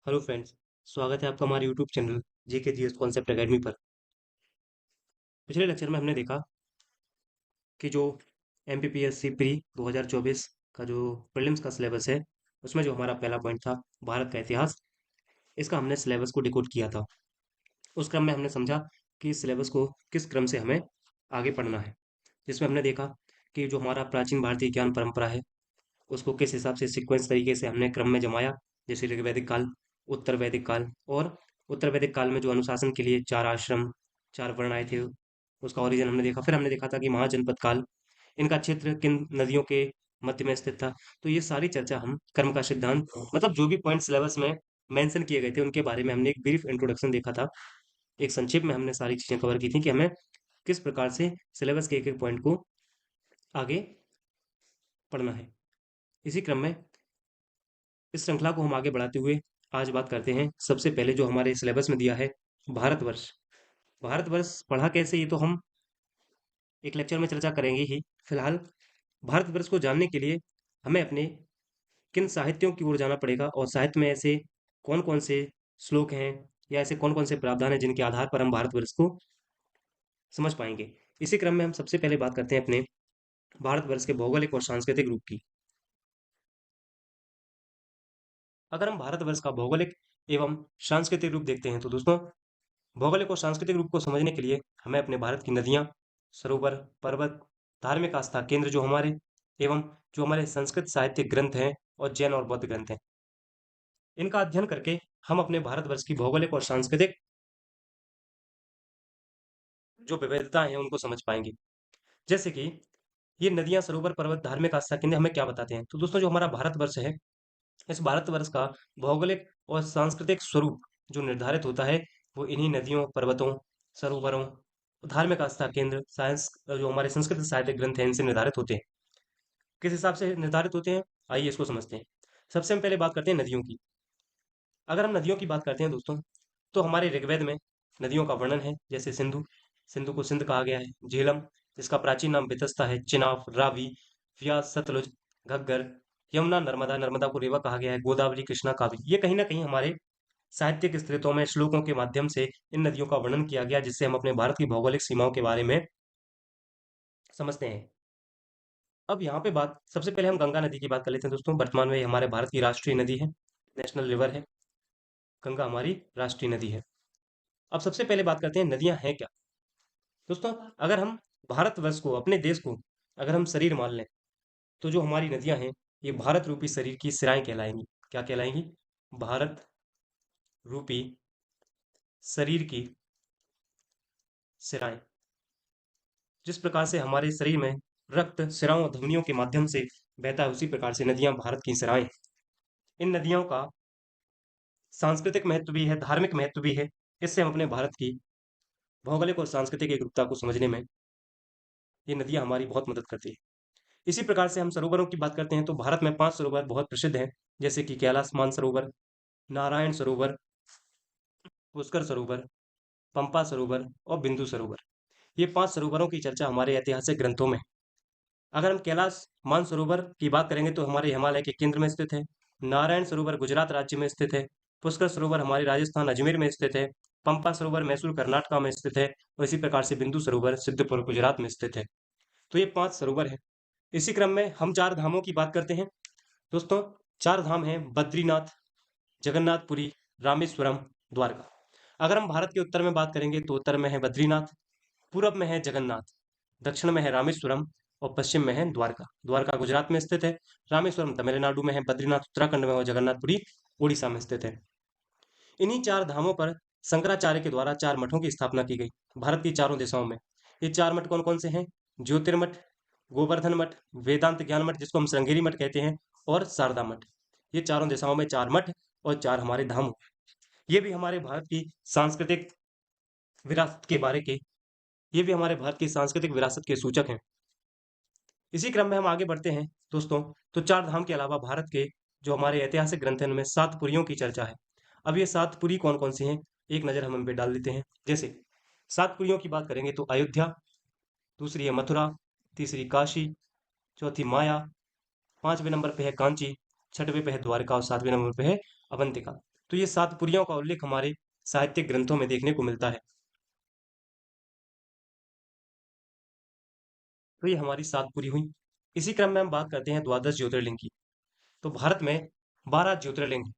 Hello friends. स्वागत है आपका हमारे YouTube channel GK GS concept academy पर। पिछले लेक्चर में हमने देखा कि जो एमपीपीएससी प्री 2024 का जो प्रीलिम्स का सिलेबस है, उसमें जो हमारा पहला पॉइंट था भारत का इतिहास, इसका हमने सिलेबस को डिकोड किया था। उस क्रम में हमने समझा कि इस सिलेबस को किस क्रम से हमें आगे पढ़ना है, जिसमें हमने देखा कि जो हमारा प्राचीन भारतीय ज्ञान परंपरा है, उसको किस हिसाब से सीक्वेंस तरीके से हमने क्रम में जमाया। जैसे ऋग्वैदिक काल, उत्तर वैदिक काल, और उत्तर वैदिक काल में जो अनुशासन के लिए चार आश्रम, चार वर्ण आए थे, उसका ओरिजिन हमने देखा। फिर हमने देखा था कि महाजनपद काल, इनका क्षेत्र किन नदियों के मध्य में स्थित था। तो ये सारी चर्चा हम कर्म का सिद्धांत, मतलब जो भी पॉइंट सिलेबस में मेंशन किए गए थे उनके बारे में हमने एक ब्रीफ इंट्रोडक्शन देखा था। एक संक्षेप में हमने सारी चीजें कवर की थी कि हमें किस प्रकार से सिलेबस के एक एक पॉइंट को आगे पढ़ना है। इसी क्रम में इस श्रृंखला को हम आगे बढ़ाते हुए आज बात करते हैं सबसे पहले जो हमारे सिलेबस में दिया है, भारतवर्ष। भारतवर्ष पढ़ा कैसे, ये तो हम एक लेक्चर में चर्चा करेंगे ही। फिलहाल भारतवर्ष को जानने के लिए हमें अपने किन साहित्यों की ओर जाना पड़ेगा, और साहित्य में ऐसे कौन कौन से श्लोक हैं या ऐसे कौन कौन से प्रावधान हैं जिनके आधार पर हम भारतवर्ष को समझ पाएंगे। इसी क्रम में हम सबसे पहले बात करते हैं अपने भारतवर्ष के भौगोलिक और सांस्कृतिक रूप की। अगर हम भारतवर्ष का भौगोलिक एवं सांस्कृतिक रूप देखते हैं तो दोस्तों, भौगोलिक और सांस्कृतिक रूप को समझने के लिए हमें अपने भारत की नदियां, सरोवर, पर्वत, धार्मिक आस्था केंद्र जो हमारे, एवं जो हमारे संस्कृत साहित्य ग्रंथ हैं और जैन और बौद्ध ग्रंथ हैं, इनका अध्ययन करके हम अपने भारतवर्ष की भौगोलिक और सांस्कृतिक जो विविधताएं हैं उनको समझ पाएंगे। जैसे कि ये नदियां, सरोवर, पर्वत, धार्मिक आस्था केंद्र हमें क्या बताते हैं। तो दोस्तों, जो हमारा भारतवर्ष है, इस भारतवर्ष का भौगोलिक और सांस्कृतिक स्वरूप जो निर्धारित होता है, वो इन्हीं नदियों, पर्वतों, सरोवरों, धार्मिक आस्था केंद्र, साइंस, जो हमारे संस्कृत साहित्य ग्रंथ हैं, इनसे निर्धारित होते हैं। किस हिसाब से निर्धारित होते हैं, आइए इसको समझते हैं। सबसे हम पहले बात करते हैं नदियों की। अगर हम नदियों की बात करते हैं दोस्तों, तो हमारे ऋग्वेद में नदियों का वर्णन है। जैसे सिंधु, सिंधु को सिंध कहा गया है। झेलम, जिसका प्राचीन नाम वितस्ता है। चिनाब, रावी, व्यास, सतलुज, घग्गर, यमुना, नर्मदा, नर्मदा को रेवा कहा गया है। गोदावरी, कृष्णा, कावेरी, ये कहीं ना कहीं हमारे साहित्यिक स्त्रोतों में श्लोकों के माध्यम से इन नदियों का वर्णन किया गया, जिससे हम अपने भारत की भौगोलिक सीमाओं के बारे में समझते हैं। अब यहाँ पे बात, सबसे पहले हम गंगा नदी की बात कर लेते हैं दोस्तों। वर्तमान में ये हमारे भारत की राष्ट्रीय नदी है, नेशनल रिवर है। गंगा हमारी राष्ट्रीय नदी है। अब सबसे पहले बात करते हैं नदियां हैं क्या। दोस्तों, अगर हम भारतवर्ष को, अपने देश को अगर हम शरीर मान लें, तो जो हमारी नदियां हैं, ये भारत रूपी शरीर की सिराएं कहलाएंगी। क्या कहलाएंगी? भारत रूपी शरीर की सिराएं। जिस प्रकार से हमारे शरीर में रक्त सिराओं और धमनियों के माध्यम से बहता है, उसी प्रकार से नदियां भारत की सिराएं हैं। इन नदियों का सांस्कृतिक महत्व भी है, धार्मिक महत्व भी है। इससे हम अपने भारत की भौगोलिक और सांस्कृतिक एकरूपता को समझने में ये नदियां हमारी बहुत मदद करती है। इसी प्रकार से हम सरोवरों की बात करते हैं, तो भारत में 5 सरोवर बहुत प्रसिद्ध हैं। जैसे कि कैलाश मानसरोवर, नारायण सरोवर, पुष्कर सरोवर, पंपा सरोवर और बिंदु सरोवर। ये 5 सरोवरों की चर्चा हमारे ऐतिहासिक ग्रंथों में है। अगर हम कैलाश मानसरोवर की बात करेंगे तो हमारे हिमालय के केंद्र में स्थित है। नारायण सरोवर गुजरात राज्य में स्थित है। पुष्कर सरोवर हमारे राजस्थान अजमेर में स्थित है। पंपा सरोवर मैसूर कर्नाटका में स्थित है। और इसी प्रकार से बिंदु सरोवर सिद्धपुर गुजरात में स्थित है। तो ये 5 सरोवर है। इसी क्रम में हम 4 धामों की बात करते हैं दोस्तों। 4 धाम हैं बद्रीनाथ, जगन्नाथपुरी, रामेश्वरम, द्वारका। अगर हम भारत के उत्तर में बात करेंगे तो उत्तर में है बद्रीनाथ, पूरब में है जगन्नाथ, दक्षिण में है रामेश्वरम और पश्चिम में है द्वारका। द्वारका गुजरात में स्थित है, रामेश्वरम तमिलनाडु में है, बद्रीनाथ उत्तराखंड में और जगन्नाथपुरी उड़ीसा में स्थित है। इन्हीं 4 धामों पर शंकराचार्य के द्वारा 4 मठों की स्थापना की गई, भारत की चारों दिशाओं में। ये 4 मठ कौन कौन से हैं? ज्योतिर्मठ, गोवर्धन मठ, वेदांत ज्ञान मठ जिसको हम श्रृंगेरी मठ कहते हैं, और शारदा मठ। ये चारों दिशाओं में 4 मठ और 4 हमारे धाम। ये भी हमारे भारत की सांस्कृतिक विरासत के बारे के ये भी हमारे भारत की सांस्कृतिक विरासत के सूचक हैं। इसी क्रम में हम आगे बढ़ते हैं दोस्तों। तो 4 धाम के अलावा भारत के जो हमारे ऐतिहासिक ग्रंथ हैं, उनमें 7 पुरियों की चर्चा है। अब ये 7 पुरी कौन कौन सी हैं, एक नजर हम इन पे डाल देते हैं। जैसे 7 पुरियों की बात करेंगे तो अयोध्या, दूसरी है मथुरा, तीसरी काशी, चौथी माया, 5वें नंबर पे है कांची, 6वें पे है द्वारका और 7वें नंबर पे है अवंतिका। तो ये सात पुरियों का उल्लेख हमारे साहित्यिक ग्रंथों में देखने को मिलता है। तो ये हमारी सात पुरी हुई। इसी क्रम में हम बात करते हैं द्वादश ज्योतिर्लिंग की। तो भारत में 12 ज्योतिर्लिंग हैं,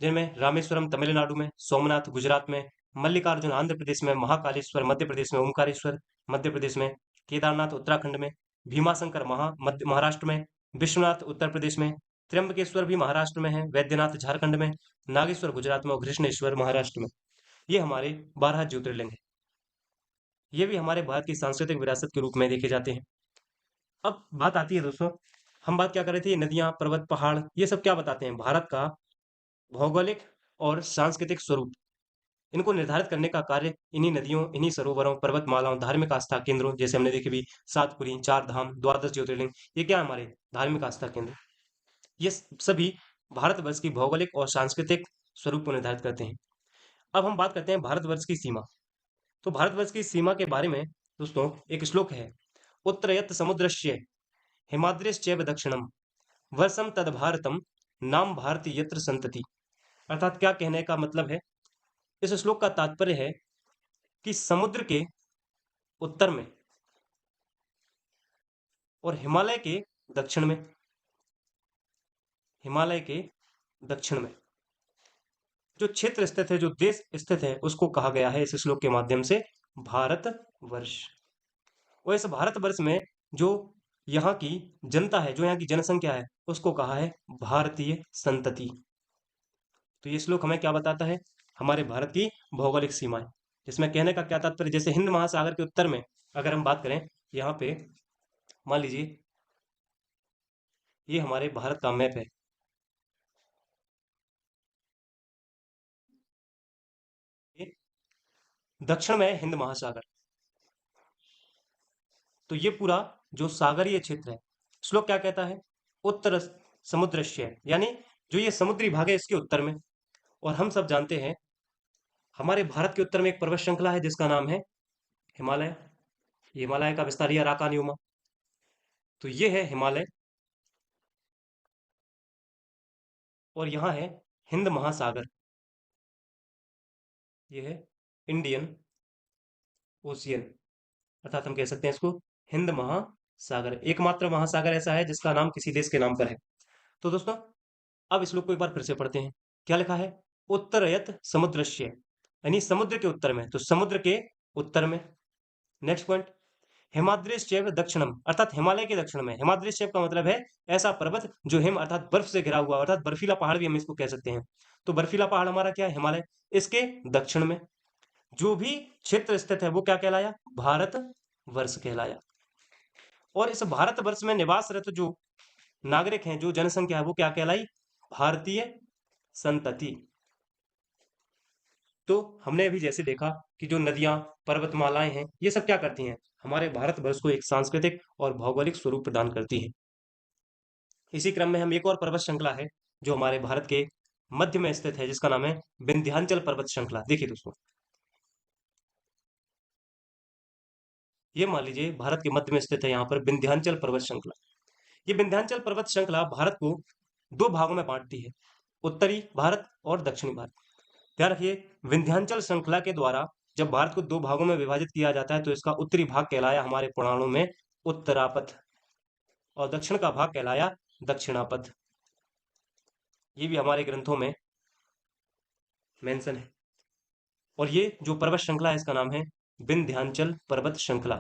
जिनमें रामेश्वरम तमिलनाडु में, सोमनाथ गुजरात में, मल्लिकार्जुन आंध्र प्रदेश में, महाकालेश्वर मध्य प्रदेश में, ओमकारेश्वर मध्य प्रदेश में, केदारनाथ उत्तराखंड में, भीमाशंकर महाराष्ट्र में, विश्वनाथ उत्तर प्रदेश में, त्र्यंबकेश्वर भी महाराष्ट्र में है, वैद्यनाथ झारखंड में, नागेश्वर गुजरात में और कृष्णेश्वर महाराष्ट्र में। ये हमारे 12 ज्योतिर्लिंग हैं। ये भी हमारे भारत की सांस्कृतिक विरासत के रूप में देखे जाते हैं। अब बात आती है दोस्तों, हम बात क्या कर रहे थे, नदियां, पर्वत, पहाड़, ये सब क्या बताते हैं, भारत का भौगोलिक और सांस्कृतिक स्वरूप। इनको निर्धारित करने का कार्य इन्हीं नदियों, इन्हीं सरोवरों, पर्वतमालाओं, धार्मिक आस्था केंद्रों, जैसे हमने देखे भी, सातपुरी, चार धाम, द्वादश ज्योतिर्लिंग, ये क्या है, हमारे धार्मिक आस्था केंद्र। ये सभी भारतवर्ष की भौगोलिक और सांस्कृतिक स्वरूप को निर्धारित करते हैं। अब हम बात करते हैं भारतवर्ष की सीमा। तो भारतवर्ष की सीमा के बारे में दोस्तों एक श्लोक है, उत्तरयत समुद्रस्य हिमाद्रिश्चैव दक्षिणम वर्षम तद भारतम नाम भारती यत्र संतति। अर्थात क्या कहने का मतलब है, इस श्लोक का तात्पर्य है कि समुद्र के उत्तर में और दक्षिण में हिमालय के दक्षिण में जो क्षेत्र स्थित है, जो देश स्थित है, उसको कहा गया है इस श्लोक के माध्यम से भारतवर्ष। और इस भारतवर्ष में जो यहाँ की जनता है, जो यहाँ की जनसंख्या है, उसको कहा है भारतीय संतति। तो ये श्लोक हमें क्या बताता है, हमारे भारत की भौगोलिक सीमाएं। जिसमें कहने का क्या तात्पर्य, जैसे हिंद महासागर के उत्तर में अगर हम बात करें, यहाँ पे मान लीजिए ये हमारे भारत का मैप है। ये दक्षिण में है हिंद महासागर। तो ये पूरा जो सागरीय क्षेत्र है, श्लोक क्या कहता है, उत्तर समुद्रश्य, यानी जो ये समुद्री भाग है इसके उत्तर में। और हम सब जानते हैं हमारे भारत के उत्तर में एक पर्वत श्रृंखला है जिसका नाम है हिमालय। हिमालय का विस्तार है अराकानियुमा। तो ये है हिमालय, और यहाँ है हिंद महासागर। ये है इंडियन ओशियन, अर्थात हम कह सकते हैं इसको हिंद महासागर। एकमात्र महासागर ऐसा है जिसका नाम किसी देश के नाम पर है। तो दोस्तों अब इस श्लोक को एक बार फिर से पढ़ते हैं। क्या लिखा है, उत्तरयत समुद्रश्य, यानी समुद्र के उत्तर में, तो समुद्र के उत्तर में। नेक्स्ट पॉइंट, हिमाद्रिश्चैव दक्षिणम, अर्थात हिमालय के दक्षिण में। हिमाद्रिश्चैव का मतलब है ऐसा पर्वत जो हिम अर्थात बर्फ से घिरा हुआ, अर्थात बर्फीला पहाड़ भी हम इसको कह सकते हैं। तो बर्फीला पहाड़ हमारा क्या है, हिमालय। इसके दक्षिण में जो भी क्षेत्र स्थित है वो क्या कहलाया, भारत वर्ष कहलाया। और इस भारत वर्ष में निवासरत जो नागरिक हैं, जो जनसंख्या है, वो क्या कहलाई, भारतीय संतति। तो हमने अभी जैसे देखा कि जो नदियां, पर्वतमालाएं हैं, ये सब क्या करती हैं, हमारे भारतवर्ष को एक सांस्कृतिक और भौगोलिक स्वरूप प्रदान करती हैं। इसी क्रम में हम एक और पर्वत श्रृंखला है जो हमारे भारत के मध्य में स्थित है, जिसका नाम है विंध्याचल पर्वत श्रृंखला। देखिए दोस्तों, ये मान लीजिए भारत के मध्य में स्थित है यहाँ पर विंध्याचल पर्वत श्रृंखला। ये विंध्याचल पर्वत श्रृंखला भारत को दो भागों में बांटती है, उत्तरी भारत और दक्षिणी भारत। ध्यान रखिए, विंध्याचल श्रृंखला के द्वारा जब भारत को दो भागों में विभाजित किया जाता है तो इसका उत्तरी भाग कहलाया हमारे पुराणों में उत्तरापथ, और दक्षिण का भाग कहलाया दक्षिणापथ। ये भी हमारे ग्रंथों में मेंशन है। और ये जो पर्वत श्रृंखला है इसका नाम है विंध्याचल पर्वत श्रृंखला,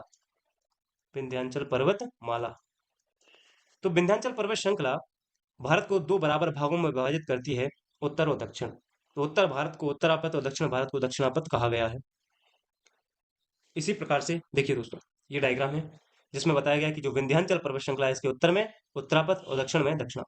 विंध्याचल पर्वत माला। तो विंध्याचल पर्वत श्रृंखला भारत को दो बराबर भागों में विभाजित करती है, उत्तर और दक्षिण। तो उत्तर भारत को उत्तरापथ और दक्षिण भारत को दक्षिणापथ कहा गया है। इसी प्रकार से देखिए दोस्तों, ये डायग्राम है जिसमें बताया गया है कि जो विंध्याचल पर्वत श्रृंखला है इसके उत्तर में उत्तरापथ और दक्षिण में दक्षिणा।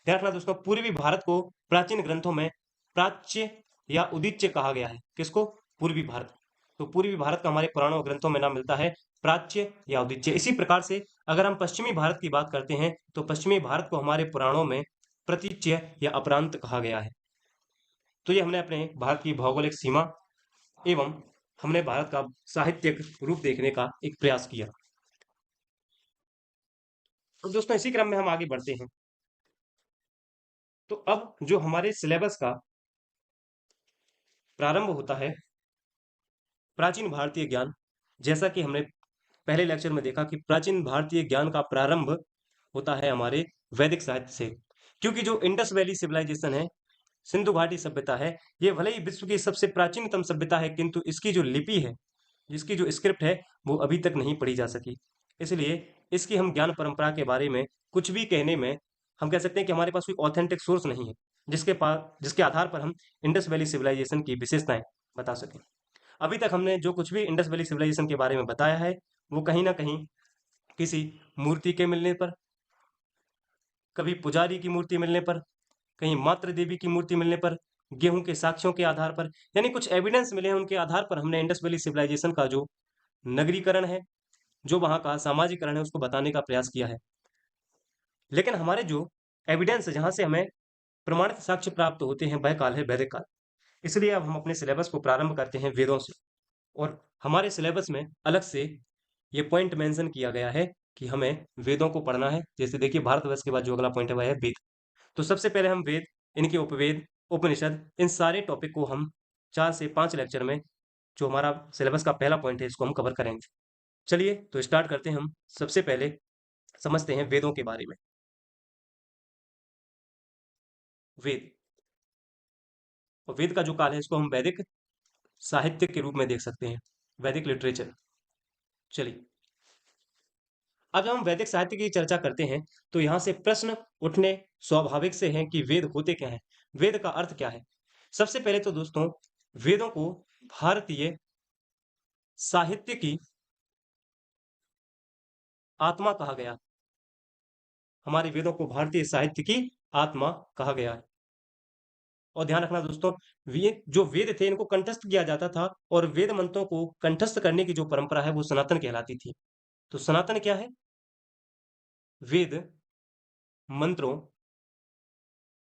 ध्यान रखना दोस्तों, पूर्वी भारत को प्राचीन ग्रंथों में प्राच्य या उदीच्य कहा गया है। किसको, पूर्वी भारत। तो पूर्वी भारत का हमारे पुराणों ग्रंथों में नाम मिलता है प्राच्य या उदीच्य। इसी प्रकार से अगर हम पश्चिमी भारत की बात करते हैं तो पश्चिमी भारत को हमारे पुराणों में प्रतीच्य या अपरांत कहा गया है। तो ये हमने अपने भारत की भौगोलिक सीमा एवं हमने भारत का साहित्यिक रूप देखने का एक प्रयास किया। तो दोस्तों इसी क्रम में हम आगे बढ़ते हैं। तो अब जो हमारे सिलेबस का प्रारंभ होता है प्राचीन भारतीय ज्ञान। जैसा कि हमने पहले लेक्चर में देखा कि प्राचीन भारतीय ज्ञान का प्रारंभ होता है हमारे वैदिक साहित्य से, क्योंकि जो इंडस वैली सिविलाइजेशन है, सिंधु घाटी सभ्यता है, ये भले ही विश्व की सबसे प्राचीनतम सभ्यता है, किंतु इसकी जो लिपि है, जिसकी जो स्क्रिप्ट है, वो अभी तक नहीं पढ़ी जा सकी। इसलिए इसकी हम ज्ञान परंपरा के बारे में कुछ भी कहने में हम कह सकते हैं कि हमारे पास कोई ऑथेंटिक सोर्स नहीं है, जिसके आधार पर हम इंडस वैली सिविलाइजेशन की विशेषताएं बता सकें। अभी तक हमने जो कुछ भी इंडस वैली सिविलाइजेशन के बारे में बताया है, वो कहीं ना कहीं किसी मूर्ति के मिलने पर, कभी पुजारी की मूर्ति मिलने पर, कहीं मातृ देवी की मूर्ति मिलने पर, गेहूं के साक्ष्यों के आधार पर, यानी कुछ एविडेंस मिले हैं, उनके आधार पर हमने इंडस वैली सिविलाइजेशन का जो नगरीकरण है, जो वहां का सामाजिकरण है, उसको बताने का प्रयास किया है। लेकिन हमारे जो एविडेंस, जहां से हमें प्रमाणित साक्ष्य प्राप्त होते हैं, वह काल है वैदिक काल। इसलिए अब हम अपने सिलेबस को प्रारंभ करते हैं वेदों से। और हमारे सिलेबस में अलग से ये पॉइंट मेंशन किया गया है कि हमें वेदों को पढ़ना है। जैसे देखिए, भारतवर्ष के बाद जो अगला पॉइंट है वह है वेद। तो सबसे पहले हम वेद, इनके उपवेद, उपनिषद, इन सारे टॉपिक को हम 4 से 5 लेक्चर में, जो हमारा सिलेबस का पहला पॉइंट है, इसको हम कवर करेंगे। चलिए तो स्टार्ट करते हैं। हम सबसे पहले समझते हैं वेदों के बारे में। वेद, और वेद का जो काल है, इसको हम वैदिक साहित्य के रूप में देख सकते हैं, वैदिक लिटरेचर। चलिए, अब जब हम वैदिक साहित्य की चर्चा करते हैं, तो यहां से प्रश्न उठने स्वाभाविक से हैं कि वेद होते क्या हैं, वेद का अर्थ क्या है। सबसे पहले तो दोस्तों, वेदों को भारतीय साहित्य की आत्मा कहा गया। हमारे वेदों को भारतीय साहित्य की आत्मा कहा गया है। और ध्यान रखना दोस्तों, जो वेद थे, इनको कंठस्थ किया जाता था, और वेद मंत्रों को कंठस्थ करने की जो परंपरा है, वो सनातन कहलाती थी। तो सनातन क्या है? वेद मंत्रों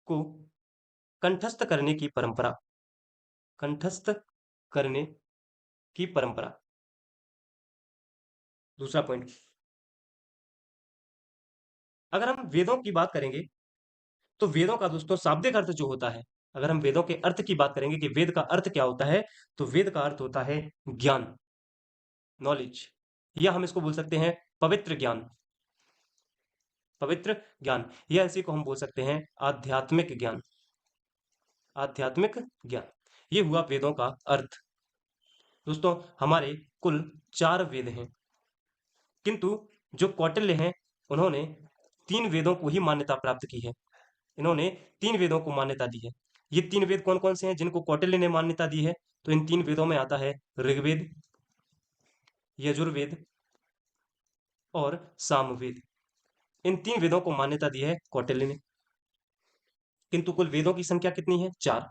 को कंठस्थ करने की परंपरा, कंठस्थ करने की परंपरा। दूसरा पॉइंट, अगर हम वेदों की बात करेंगे, तो वेदों का दोस्तों शाब्दिक अर्थ जो होता है, अगर हम वेदों के अर्थ की बात करेंगे कि वेद का अर्थ क्या होता है, तो वेद का अर्थ होता है ज्ञान, नॉलेज, या हम इसको बोल सकते हैं पवित्र ज्ञान, पवित्र ज्ञान, या इसी को हम बोल सकते हैं आध्यात्मिक ज्ञान, आध्यात्मिक ज्ञान। ये हुआ वेदों का अर्थ। दोस्तों, हमारे कुल 4 वेद हैं, किंतु जो कौटिल्य हैं, उन्होंने 3 वेदों को ही मान्यता प्राप्त की है। इन्होंने 3 वेदों को मान्यता दी है। ये 3 वेद कौन कौन से हैं जिनको कौटिल्य ने मान्यता दी है? तो इन 3 वेदों में आता है ऋग्वेद, यजुर्वेद और सामवेद। इन 3 वेदों को मान्यता दी है कौटिल्य ने। किंतु कुल वेदों की संख्या कितनी है? 4।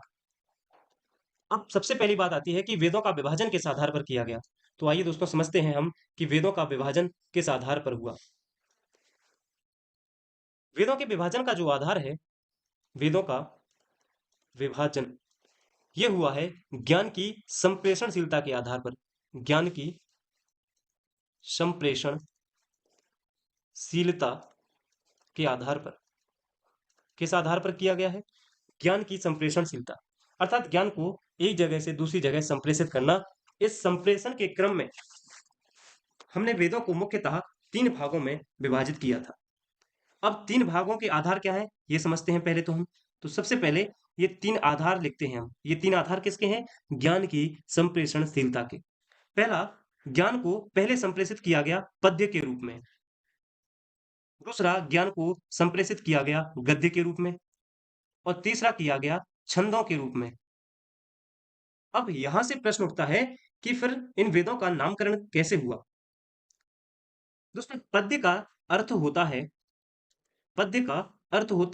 अब सबसे पहली बात आती है कि वेदों का विभाजन किस आधार पर किया गया। तो आइए दोस्तों समझते हैं हम कि वेदों का विभाजन किस आधार पर हुआ। वेदों के विभाजन का जो आधार है, वेदों का विभाजन, ये हुआ है ज्ञान की संप्रेषणशीलता के आधार पर। ज्ञान की संप्रेषणशीलता के आधार पर। किस आधार पर किया गया है? ज्ञान की संप्रेषणशीलता, अर्थात ज्ञान को एक जगह से दूसरी जगह संप्रेषित करना। इस संप्रेषण के क्रम में हमने वेदों को मुख्यतः 3 भागों में विभाजित किया था। अब 3 भागों के आधार क्या है, ये समझते हैं पहले तो हम। तो सबसे पहले ये 3 आधार लिखते हैं हम। ये 3 आधार किसके हैं? ज्ञान की संप्रेषणशीलता के। पहला, ज्ञान को पहले संप्रेषित किया गया पद्य के रूप में। दूसरा, ज्ञान को संप्रेषित किया गया गद्य के रूप में। और तीसरा किया गया छंदों के रूप में। अब यहां से प्रश्न उठता है कि फिर इन वेदों का नामकरण कैसे हुआ। दोस्तों, पद्य का अर्थ होता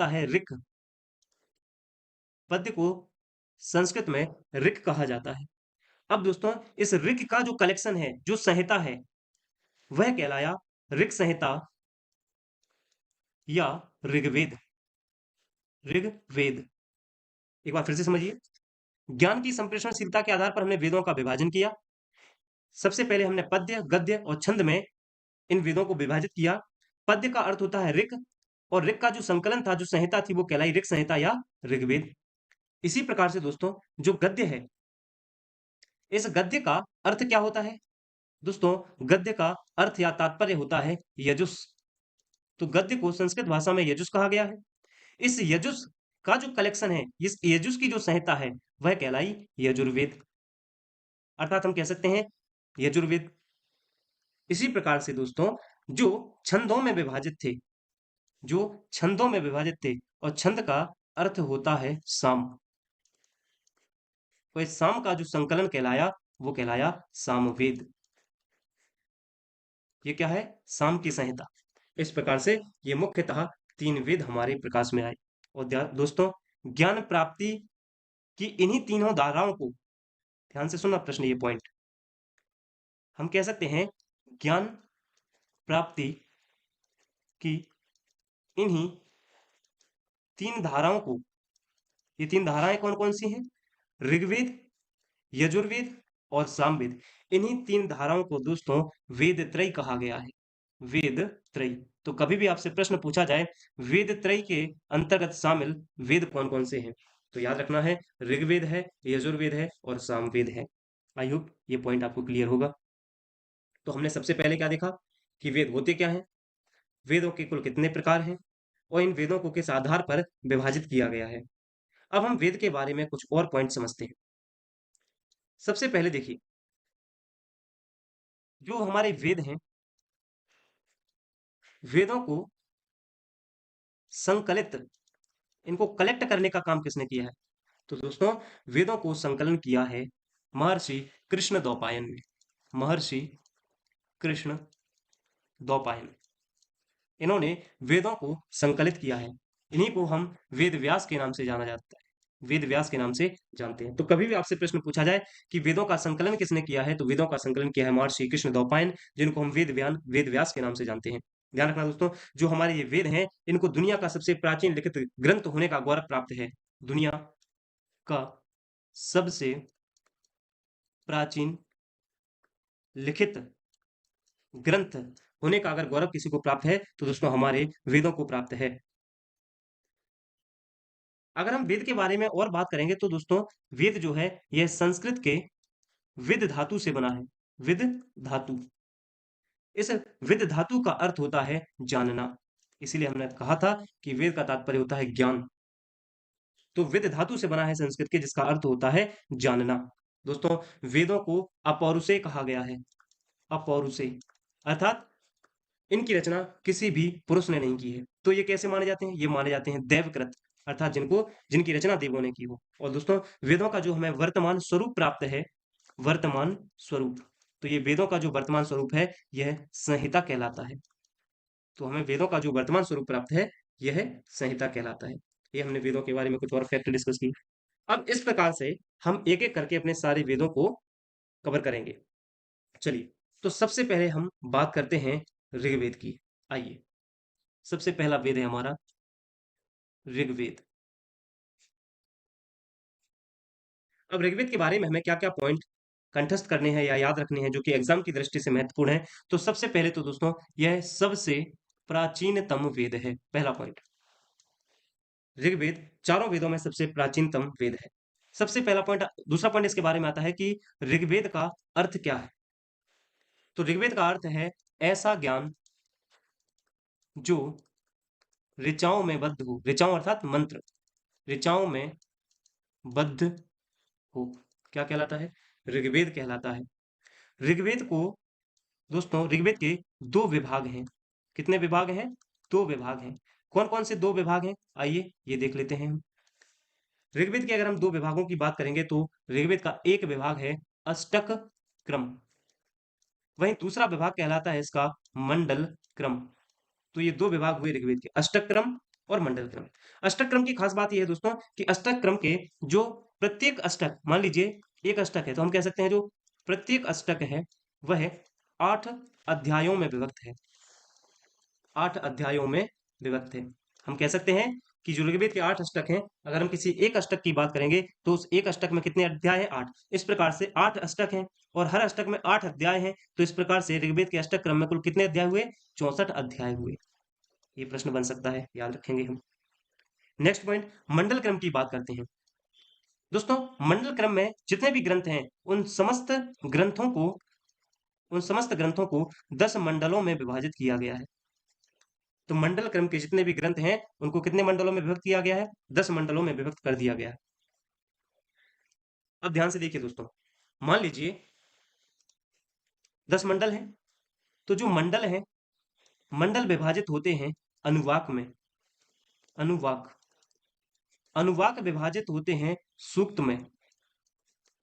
है ऋक। पद्य को संस्कृत में ऋक कहा जाता है। अब दोस्तों, इस ऋक का जो कलेक्शन है, जो संहिता है, वह कहलाया ऋक संहिता या ऋग्वेद। ऋग्वेद, एक बार फिर से समझिए। ज्ञान की संप्रेषणशीलता के आधार पर हमने वेदों का विभाजन किया। सबसे पहले हमने पद्य, गद्य और छंद में इन वेदों को विभाजित किया। पद्य का अर्थ होता है ऋक, और ऋक का जो संकलन था, जो संहिता थी, वो कहलाई ऋक संहिता या ऋग्वेद। इसी प्रकार से दोस्तों, जो गद्य है, इस गद्य का अर्थ क्या होता है? दोस्तों, गद्य का अर्थ या तात्पर्य होता है यजुस। तो गद्य को संस्कृत भाषा में यजुस कहा गया है। इस यजुस का जो कलेक्शन है, इस यजुस की जो संहिता है, वह कहलाई यजुर्वेद। अर्थात हम कह सकते हैं यजुर्वेद। इसी प्रकार से दोस्तों, जो छंदों में विभाजित थे, जो छंदों में विभाजित थे, और छंद का अर्थ होता है साम। तो इस साम का जो संकलन कहलाया, वो कहलाया सामवेद। ये क्या है? साम की संहिता। इस प्रकार से ये मुख्यतः तीन वेद हमारे प्रकाश में आए। और दोस्तों, ज्ञान प्राप्ति की इन्हीं तीनों धाराओं को ध्यान से सुनना प्रश्न, ये पॉइंट हम कह सकते हैं, ज्ञान प्राप्ति की इन्हीं तीन धाराओं को, ये तीन धाराएं कौन कौन सी हैं? ऋग्वेद, यजुर्वेद और सामवेद। इन्हीं तीन धाराओं को दोस्तों वेद त्रयी कहा गया है। वेद त्रयी। तो कभी भी आपसे प्रश्न पूछा जाए वेद त्रयी के अंतर्गत शामिल वेद कौन कौन से हैं, तो याद रखना है ऋग्वेद है, यजुर्वेद है और सामवेद है। आई होप ये पॉइंट आपको क्लियर होगा। तो हमने सबसे पहले क्या देखा कि वेद होते क्या हैं, वेदों के कुल कितने प्रकार हैं, और इन वेदों को किस आधार पर विभाजित किया गया है। अब हम वेद के बारे में कुछ और पॉइंट समझते हैं। सबसे पहले देखिए, जो हमारे वेद हैं, वेदों को संकलित, इनको कलेक्ट करने का काम किसने किया है? तो दोस्तों, वेदों को संकलन किया है महर्षि कृष्ण द्वैपायन ने। महर्षि कृष्ण द्वैपायन, इन्होंने वेदों को संकलित किया है। इन्हीं को हम वेद व्यास के नाम से जाना जाता है, वेद व्यास के नाम से जानते हैं। तो कभी भी आपसे प्रश्न पूछा जाए कि वेदों का संकलन किसने किया है, तो वेदों का संकलन किया है महर्षि कृष्ण द्वैपायन, जिनको हम वेद व्यास के नाम से जानते हैं। ध्यान रखना दोस्तों, जो हमारे ये वेद हैं, इनको दुनिया का सबसे प्राचीन लिखित ग्रंथ होने का गौरव प्राप्त है। दुनिया का सबसे प्राचीन लिखित ग्रंथ होने का अगर गौरव किसी को प्राप्त है, तो दोस्तों हमारे वेदों को प्राप्त है। अगर हम वेद के बारे में और बात करेंगे, तो दोस्तों वेद जो है, यह संस्कृत के विद धातु से बना है। विद धातु। इस विद धातु का अर्थ होता है जानना। इसीलिए हमने कहा था कि वेद का तात्पर्य होता है ज्ञान। तो विद धातु से बना है संस्कृत के, जिसका अर्थ होता है जानना। दोस्तों, वेदों को अपौरुषेय कहा गया है। अपौरुषेय अर्थात इनकी रचना किसी भी पुरुष ने नहीं की है। तो ये कैसे माने जाते हैं? ये माने जाते हैं दैवकृत, अर्थात जिनकी रचना देवों ने की हो। और दोस्तों, वेदों का जो हमें वर्तमान स्वरूप प्राप्त है, वर्तमान स्वरूप, तो ये वेदों का जो वर्तमान स्वरूप है, यह संहिता कहलाता है। तो हमें वेदों का जो वर्तमान स्वरूप प्राप्त है, यह संहिता कहलाता है। ये हमने वेदों के बारे में कुछ और फैक्ट डिस्कस की। अब इस प्रकार से हम एक एक करके अपने सारे वेदों को कवर करेंगे। चलिए, तो सबसे पहले हम बात करते हैं ऋग्वेद की। आइए, सबसे पहला वेद है हमारा ऋग्वेद। अब ऋग्वेद के बारे में हमें क्या क्या पॉइंट कंठस्थ करने हैं या याद रखने हैं, जो कि एग्जाम की दृष्टि से महत्वपूर्ण है। तो सबसे पहले तो दोस्तों, यह सबसे प्राचीनतम वेद है। पहला पॉइंट, ऋग्वेद चारों वेदों में सबसे प्राचीनतम वेद है। सबसे पहला पॉइंट। दूसरा पॉइंट इसके बारे में आता है कि ऋग्वेद का अर्थ क्या है। तो ऋग्वेद का अर्थ है ऐसा ज्ञान जो ऋचाओं में बद्ध हो। ऋचाओं अर्थात मंत्र, ऋचाओं में बद्ध हो। क्या कहलाता है? ऋग्वेद कहलाता है। ऋग्वेद को दोस्तों, ऋग्वेद के दो विभाग हैं। कितने विभाग हैं? दो विभाग हैं। कौन कौन से दो विभाग हैं? आइए ये देख लेते हैं हम। ऋग्वेद के अगर हम दो विभागों की बात करेंगे, तो ऋग्वेद का एक विभाग है अष्टक क्रम, वहीं दूसरा विभाग कहलाता है इसका मंडल क्रम। तो ये दो विभाग हुए ऋग्वेद के, अष्टक क्रम और मंडल क्रम। अष्टक क्रम की खास बात यह है दोस्तों कि अष्टक क्रम के जो प्रत्येक अष्टक, मान लीजिए एक अष्टक है, तो हम कह सकते हैं जो प्रत्येक अष्टक है वह 8 अध्यायों में विभक्त है। 8 अध्यायों में विभक्त है। हम कह सकते हैं कि जो ऋग्वेद के 8 अष्टक हैं, अगर हम किसी एक अष्टक की बात करेंगे, तो उस एक अष्टक में कितने अध्याय हैं? 8। इस प्रकार से 8 अष्टक हैं और हर अष्टक में 8 अध्याय हैं। तो इस प्रकार से ऋग्वेद के अष्टक क्रम में कुल कितने अध्याय हुए? 64 अध्याय हुए। ये प्रश्न बन सकता है, याद रखेंगे हम। नेक्स्ट पॉइंट, मंडल क्रम की बात करते हैं। दोस्तों, मंडल क्रम में जितने भी ग्रंथ हैं, ग्रंथों को उन समस्त ग्रंथों को 10 मंडलों में विभाजित किया गया है। तो मंडल क्रम के जितने भी ग्रंथ हैं, उनको कितने मंडलों में विभक्त किया गया है? 10 मंडलों में विभक्त कर दिया गया है। अब ध्यान से देखिए दोस्तों, मान लीजिए 10 मंडल हैं, तो जो मंडल हैं, मंडल विभाजित होते हैं अनुवाक में। अनुवाक अनुवाक विभाजित होते हैं सूक्त में,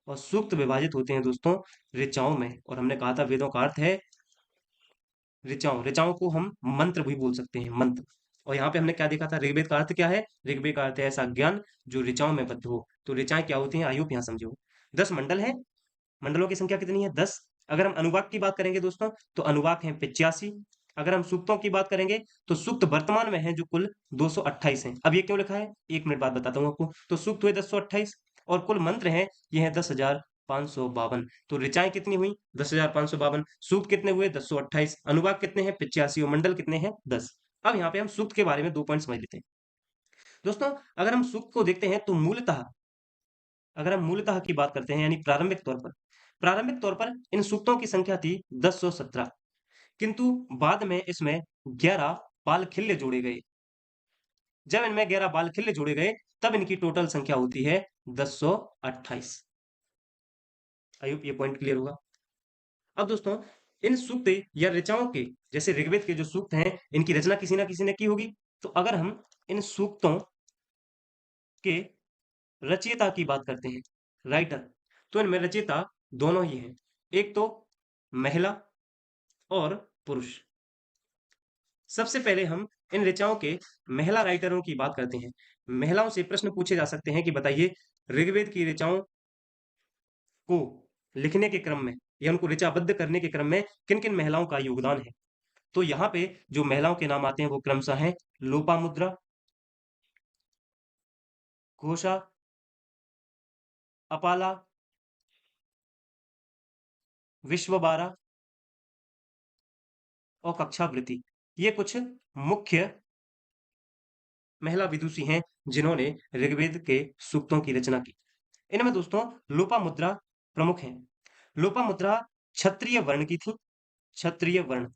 और सूक्त विभाजित होते हैं दोस्तों ऋचाओं में। और हमने कहा था वेदों का अर्थ है ऋचाओं। ऋचाओं को हम मंत्र भी बोल सकते हैं, मंत्र। और यहाँ पे हमने क्या देखा था? ऋग्वेद का अर्थ क्या है? ऋग्वेद का अर्थ है ऐसा ज्ञान जो ऋचाओं में बद्ध हो। तो ऋचाएं क्या होती हैं? आई होप यहाँ समझो। 10 मंडल है। मंडलों की संख्या कितनी है? 10। अगर हम अनुवाक की बात करेंगे दोस्तों, तो अनुवाक है 85। अगर हम सूक्तों की बात करेंगे, तो सूक्त वर्तमान में है जो कुल 228 हैं। अब ये क्यों लिखा है? एक मिनट बाद बताता हूँ आपको। तो सूक्त हुए 1028, और कुल मंत्र हैं ये है 10,552। तो ऋचाएं कितनी हुई? 10,552। सूक्त कितने हुए? 1028। अनुवाक कितने हैं? 85। और मंडल कितने हैं? 10। अब यहाँ पे हम सूक्त के बारे में 2 पॉइंट समझ लेते हैं। दोस्तों, अगर हम सूक्त को देखते हैं तो मूलतः, अगर हम मूलतः की बात करते हैं यानी प्रारंभिक तौर पर इन सूक्तों की संख्या थी 1017, किंतु बाद में इसमें 11 बाल खिल्य जोड़े गए। जब इनमें 11 बाल खिल्य जोड़े गए, तब इनकी टोटल संख्या होती है 1028। आई होप ये पॉइंट क्लियर होगा। अब दोस्तों, इन सूक्त या ऋचाओं के, जैसे ऋग्वेद के जो सूक्त हैं, इनकी रचना किसी ना किसी ने की होगी। तो अगर हम इन सूक्तों के रचयिता की बात करते हैं, राइटर, तो इनमें रचयिता दोनों ही हैं। एक तो महिला और पुरुष। सबसे पहले हम इन ऋचाओं के महिला राइटरों की बात करते हैं। महिलाओं से प्रश्न पूछे जा सकते हैं कि बताइए, ऋग्वेद की ऋचाओं को लिखने के क्रम में या उनको ऋचाबद्ध करने के क्रम में किन किन महिलाओं का योगदान है? तो यहाँ पे जो महिलाओं के नाम आते हैं वो क्रमशः हैं लोपामुद्रा, घोषा, अपाला, विश्वबारा और कक्षावृति। ये कुछ मुख्य महिला विदुषी हैं जिन्होंने ऋग्वेद के सूक्तों की रचना की। इनमें दोस्तों लोपामुद्रा प्रमुख हैं। लोपामुद्रा क्षत्रिय वर्ण की थी, क्षत्रिय वर्ण।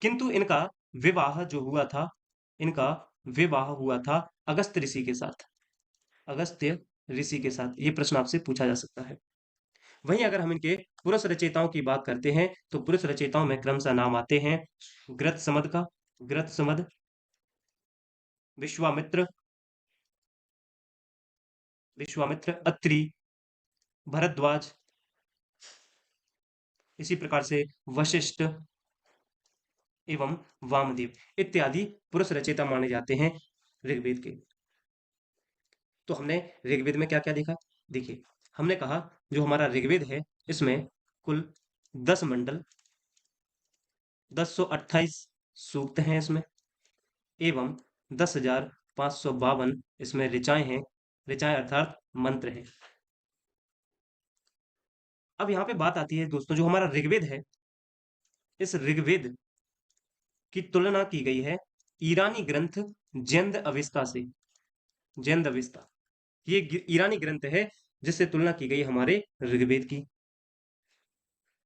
किंतु इनका विवाह हुआ था अगस्त्य ऋषि के साथ। अगस्त्य ऋषि के साथ ये प्रश्न आपसे पूछा जा सकता है। वहीं अगर हम इनके पुरुष रचयिताओं की बात करते हैं, तो पुरुष रचयिताओं में क्रमशः नाम आते हैं ग्रथ समद, विश्वामित्र, अत्रि, भरद्वाज, इसी प्रकार से वशिष्ठ एवं वामदेव इत्यादि पुरुष रचयिता माने जाते हैं ऋग्वेद के। तो हमने ऋग्वेद में क्या क्या देखा? देखिए, हमने कहा जो हमारा ऋग्वेद है, इसमें कुल 10 मंडल, 1028 सूक्त हैं इसमें, एवं 10,552 इसमें ऋचाएं हैं। ऋचाएं अर्थात मंत्र हैं। अब यहाँ पे बात आती है दोस्तों, जो हमारा ऋग्वेद है, इस ऋग्वेद की तुलना की गई है ईरानी ग्रंथ जैंद अविस्ता से। जैंद अविस्ता ये ईरानी ग्रंथ है जिससे तुलना की गई हमारे ऋग्वेद की।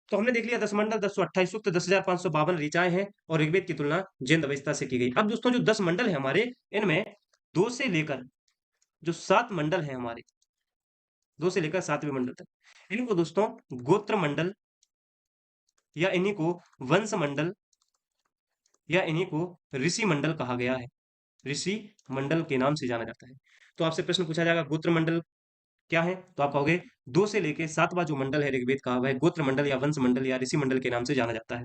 तो हमने देख लिया 10 मंडल, 1028 सूक्त, 10,552 ऋचाएं हैं, और ऋग्वेद की तुलना जैंद अविस्ता से की गई। अब दोस्तों, जो 10 मंडल है हमारे, इनमें 2 से लेकर जो 7 मंडल है हमारे, 2 से लेकर 7वें मंडल तक, इनको दोस्तों गोत्र मंडल, या इन्हीं को वंश मंडल, या इन्हीं को ऋषि मंडल कहा गया है। ऋषि मंडल के नाम से जाना जाता है। तो आपसे प्रश्न पूछा जाएगा गोत्र मंडल क्या है? तो आप कहोगे 2 से लेके 7वां जो मंडल है ऋग्वेद का, वह गोत्र मंडल या वंश मंडल या ऋषि मंडल के नाम से जाना जाता है।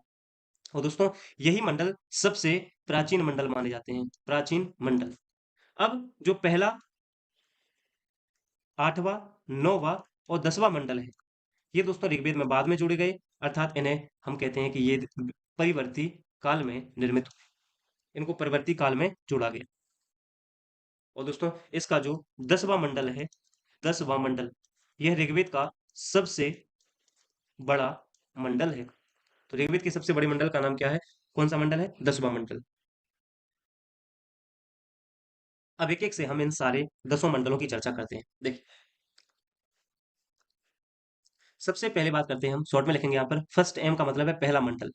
और दोस्तों, यही मंडल सबसे प्राचीन मंडल माने जाते हैं, प्राचीन मंडल। अब जो पहला, 8वां, 9वां और 10वां मंडल है, ये दोस्तों ऋग्वेद में बाद में जोड़े गए, अर्थात इन्हें हम कहते हैं कि ये परिवर्ती काल में निर्मित हुए। इनको परिवर्ती काल में जोड़ा गया। और दोस्तों, इसका जो 10वां मंडल है, 10वां मंडल, यह ऋग्वेद का सबसे बड़ा मंडल है। तो ऋग्वेद के सबसे बड़े मंडल का नाम क्या है? कौन सा मंडल है? 10वां मंडल। अब एक एक से हम इन सारे 10 मंडलों की चर्चा करते हैं। देखिए, सबसे पहले बात करते हैं, हम शॉर्ट में लिखेंगे यहाँ पर, फर्स्ट एम का मतलब है पहला मंडल।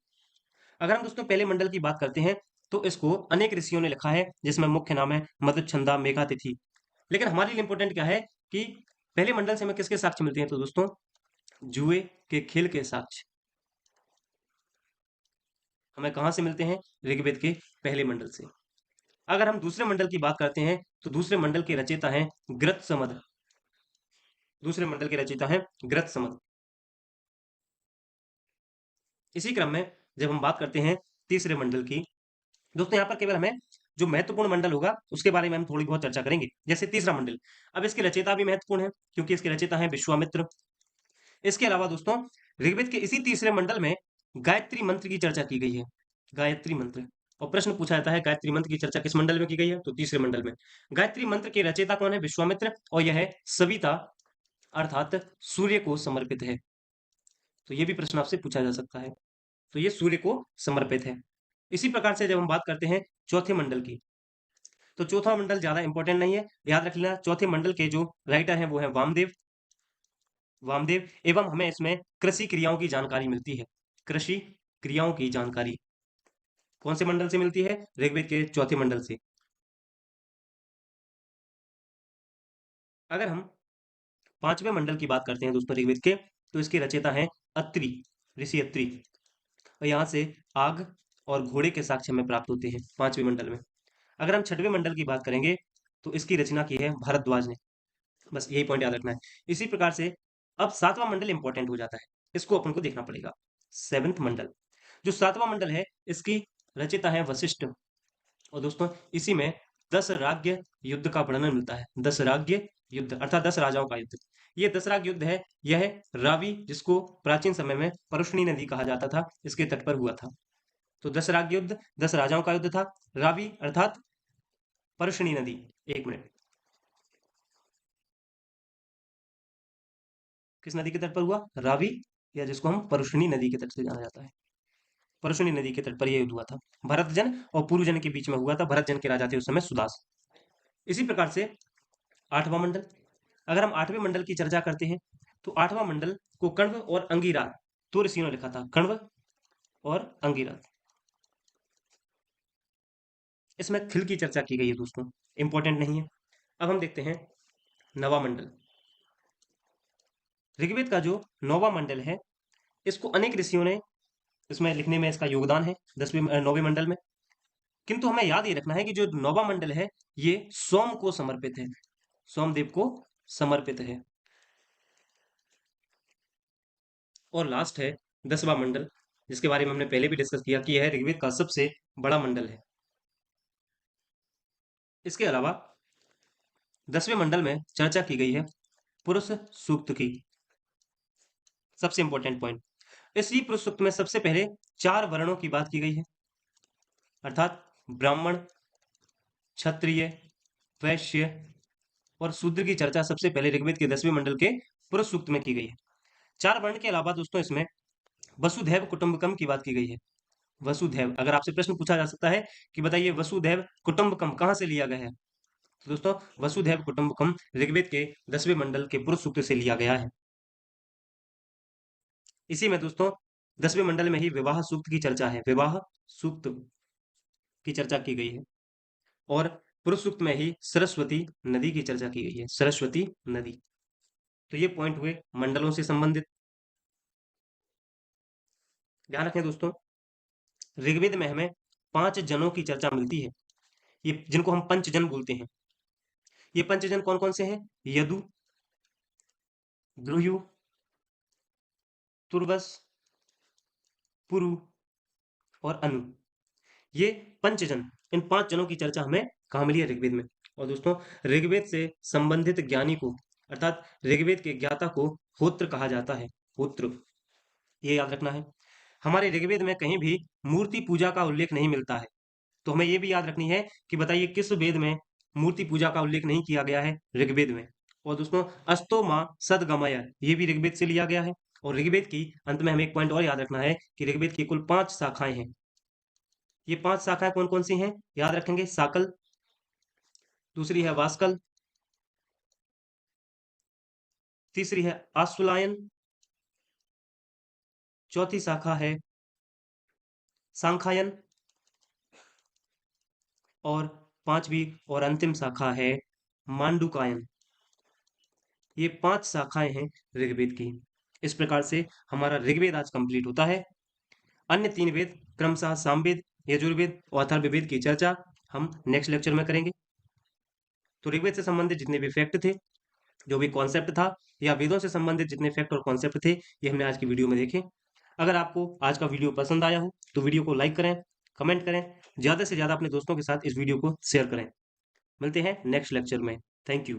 अगर हम दोस्तों पहले मंडल की बात करते हैं तो इसको अनेक ऋषियों ने लिखा है, जिसमें मुख्य नाम है मधुच्छंदा, मेघातिथि। लेकिन हमारे लिए इंपॉर्टेंट क्या है कि पहले मंडल से हमें किसके साक्ष्य मिलते हैं, तो दोस्तों जुए के खेल के साक्ष्य हमें कहां से मिलते हैं, ऋग्वेद के पहले मंडल से। अगर हम दूसरे मंडल की बात करते हैं तो दूसरे मंडल के रचयिता हैं ग्रत्समद। दूसरे मंडल के रचयिता हैं ग्रत्समद। इसी क्रम में जब हम बात करते हैं तीसरे मंडल की, दोस्तों यहाँ पर केवल हमें जो महत्वपूर्ण मंडल होगा उसके बारे में हम थोड़ी बहुत चर्चा करेंगे। जैसे तीसरा मंडल, अब इसके रचयिता भी महत्वपूर्ण है क्योंकि इसके रचयिता हैं विश्वामित्र। इसके अलावा दोस्तों ऋग्वेद के इसी तीसरे मंडल में गायत्री मंत्र की चर्चा की गई है। गायत्री मंत्र, और प्रश्न पूछा जाता है गायत्री मंत्र की चर्चा किस मंडल में की गई है, तो तीसरे मंडल में। गायत्री मंत्र के रचयिता कौन है, विश्वामित्र, और यह सविता अर्थात सूर्य को समर्पित है। तो ये भी प्रश्न आपसे पूछा जा सकता है। तो ये सूर्य को समर्पित है। इसी प्रकार से जब हम बात करते हैं चौथे मंडल की, तो चौथा मंडल ज्यादा इंपॉर्टेंट नहीं है, याद रख लेना। चौथे मंडल के जो राइटर हैं वो है वामदेव। वामदेव, एवं हमें इसमें कृषि क्रियाओं की जानकारी मिलती है। कृषि क्रियाओं की जानकारी कौन से मंडल से मिलती है, ऋग्वेद के चौथे मंडल से। अगर हम पांचवें मंडल की बात करते हैं दोस्तों ऋग्वेद के, तो इसके रचयिता हैं अत्रि, ऋषि अत्रि। और यहाँ से आग और घोड़े के साक्ष्य हमें प्राप्त होते हैं पांचवें मंडल में। अगर हम छठवें मंडल की बात करेंगे तो इसकी रचना की है भारद्वाज ने। बस यही पॉइंट याद रखना है। इसी प्रकार से अब सातवां मंडल इंपॉर्टेंट हो जाता है, इसको अपन को देखना पड़ेगा। सेवंथ मंडल, जो सातवां मंडल है, इसकी रचयिता है वशिष्ठ। और दोस्तों इसी में 10 राज्य युद्ध का वर्णन मिलता है। 10 राज्य युद्ध अर्थात 10 राजाओं का युद्ध। ये 10 राज्य युद्ध है, यह रावि, जिसको प्राचीन समय में परुष्णी नदी कहा जाता था, इसके तट पर हुआ था। तो 10 राज्य युद्ध, 10 राजाओं का युद्ध था। रावि अर्थात परुष्णी नदी, एक मिनट, किस नदी के तट पर हुआ, रावि, या जिसको हम परुष्णी नदी के तट से जाना जाता है। परुष्णी नदी के तट पर यह युद्ध हुआ था। भरतजन और पुरुजन के बीच में हुआ था। भरतजन के राजा थे उस समय सुदास। इसी प्रकार से आठवां मंडल, अगर हम आठवें मंडल की चर्चा करते हैं तो आठवां मंडल को कण्व और अंगिरा दो ऋषियों ने लिखा था। कण्व और अंगिरा, इसमें थिल की चर्चा की गई है दोस्तों, इंपॉर्टेंट नहीं है। अब हम देखते हैं नवा मंडल। ऋग्वेद का जो नौवा मंडल है, इसको अनेक ऋषियों ने इसमें लिखने में इसका योगदान है, 10वें 9वें मंडल में। किंतु हमें याद ये रखना है कि जो नौवा मंडल है ये सोम को समर्पित है, सोमदेव को समर्पित है। और लास्ट है 10वां मंडल, जिसके बारे में हमने पहले भी डिस्कस किया कि यह ऋग्वेद का सबसे बड़ा मंडल है। इसके अलावा 10वें मंडल में चर्चा की गई है पुरुष सूक्त की। सबसे इंपॉर्टेंट पॉइंट, इसी पुरुष सूक्त में सबसे पहले 4 वर्णों की बात की गई है, अर्थात ब्राह्मण, क्षत्रिय, वैश्य और शूद्र की चर्चा सबसे पहले ऋग्वेद के 10वें मंडल के पुरुष सूक्त में की गई है। 4 वर्ण के अलावा दोस्तों इसमें वसुधैव कुटुंबकम की बात की गई है। वसुधैव, अगर आपसे प्रश्न पूछा जा सकता है कि बताइए वसुधैव कुटुंबकम कहां से लिया गया है, तो दोस्तों वसुधैव कुटुंबकम ऋग्वेद के 10वें मंडल के पुरुष सूक्त से लिया गया है। इसी में दोस्तों 10वें मंडल में ही विवाह सूक्त की चर्चा है, विवाह सूक्त की चर्चा की गई है। और पुरुष सूक्त में ही सरस्वती नदी की चर्चा की गई है, सरस्वती नदी। तो ये पॉइंट हुए मंडलों से संबंधित। ध्यान रखें दोस्तों, ऋग्वेद में हमें 5 जनों की चर्चा मिलती है, ये जिनको हम पंचजन बोलते हैं। ये पंचजन कौन कौन से हैं, यदु, द्रुयु, तुर्वस, पुरु और अनु। ये पंचजन, इन 5 जनों की चर्चा हमें कहाँ मिली है, ऋग्वेद में। और दोस्तों ऋग्वेद से संबंधित ज्ञानी को अर्थात ऋग्वेद के ज्ञाता को होत्र कहा जाता है, होत्र, ये याद रखना है। हमारे ऋग्वेद में कहीं भी मूर्ति पूजा का उल्लेख नहीं मिलता है, तो हमें ये भी याद रखनी है कि बताइए किस वेद में मूर्ति पूजा का उल्लेख नहीं किया गया है, ऋग्वेद में। और दोस्तों अस्तो माँ सदगमय, ये भी ऋग्वेद से लिया गया है। और ऋग्वेद की अंत में हमें एक पॉइंट और याद रखना है कि ऋग्वेद की कुल 5 शाखाएं हैं। ये 5 शाखाएं कौन कौन सी हैं, याद रखेंगे, साकल, दूसरी है वास्कल, तीसरी है आश्वलायन, चौथी शाखा है सांख्यायन, और पांचवी और अंतिम शाखा है मांडुकायन। ये 5 शाखाएं हैं ऋग्वेद की। इस प्रकार से हमारा ऋग्वेद आज कंप्लीट होता है। अन्य 3 वेद क्रमशः सामवेद, यजुर्वेद और अथर्ववेद की चर्चा हम नेक्स्ट लेक्चर में करेंगे। तो ऋग्वेद से संबंधित जितने भी फैक्ट थे, जो भी कॉन्सेप्ट था, या वेदों से संबंधित जितने फैक्ट और कॉन्सेप्ट थे, ये हमने आज की वीडियो में देखे। अगर आपको आज का वीडियो पसंद आया हो तो वीडियो को लाइक करें, कमेंट करें, ज़्यादा से ज़्यादा अपने दोस्तों के साथ इस वीडियो को शेयर करें। मिलते हैं नेक्स्ट लेक्चर में। Thank you.